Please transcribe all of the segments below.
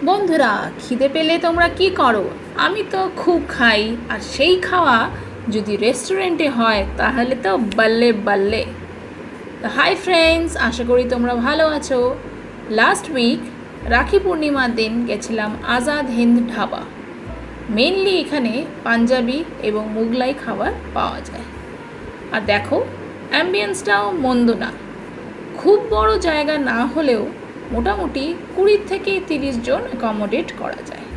বন্ধুরা, খিদে পেলে তোমরা কি করো? আমি তো খুব খাই, আর সেই খাওয়া যদি রেস্টুরেন্টে হয় তাহলে তো বাল্লে বাল্লে। হাই ফ্রেন্ডস, আশা করি তোমরা ভালো আছো। লাস্ট উইক রাখি পূর্ণিমার দিন গেছিলাম আজাদ হিন্দ ধাবা। মেনলি এখানে পাঞ্জাবি এবং মুগলাই খাবার পাওয়া যায়। আর দেখো, অ্যাম্বিয়েন্সটাও মন্দ না। খুব বড় জায়গা না হলেও মোটামুটি 20 থেকে 30 জন অ্যাকোমোডেট করা যায়।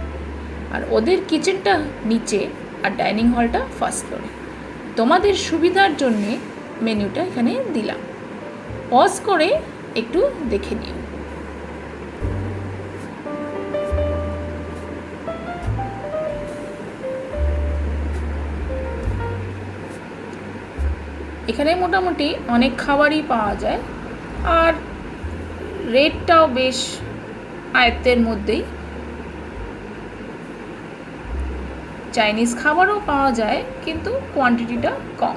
আর ওদের কিচেনটা নিচে আর ডাইনিং হলটা ফার্স্ট ফ্লোরে। তোমাদের সুবিধার জন্যে মেনুটা এখানে দিলাম, পজ করে একটু দেখে নিও। এখানে মোটামুটি অনেক খাবারই পাওয়া যায়, আর রেটটাও বেশ আয়ত্তের মধ্যেই। চাইনিজ খাবারও পাওয়া যায়, কিন্তু কোয়ান্টিটিটা কম।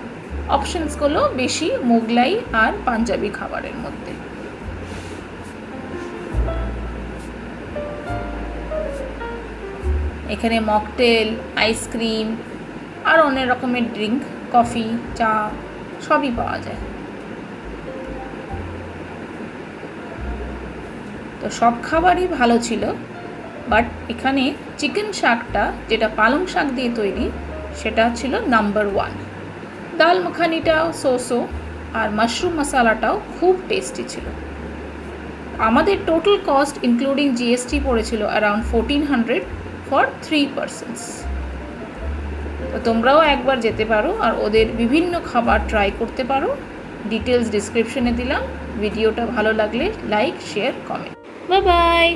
অপশনসগুলো বেশি মোগলাই আর পাঞ্জাবি খাবারের মধ্যে। এখানে মকটেল, আইসক্রিম আর অনেক রকমের ড্রিঙ্ক, কফি, চা সবই পাওয়া যায়। তো সব খাবারই ভালো ছিল, বাট এখানে চিকেন শাকটা, যেটা পালং শাক দিয়ে তৈরি, সেটা ছিল নাম্বার 1। ডাল মাখানিটাও সোসো, আর মাশরুম মশালাটাও খুব টেস্টি ছিল। আমাদের টোটাল কস্ট ইনক্লুডিং জিএসটি পড়েছিল অ্যারাউন্ড 1400 ফর 3 পারসনস। তো তোমরাও একবার যেতে পারো আর ওদের বিভিন্ন খাবার ট্রাই করতে পারো। ডিটেলস ডিসক্রিপশনে দিলাম। ভিডিওটা ভালো লাগলে like, share, comment. Bye bye.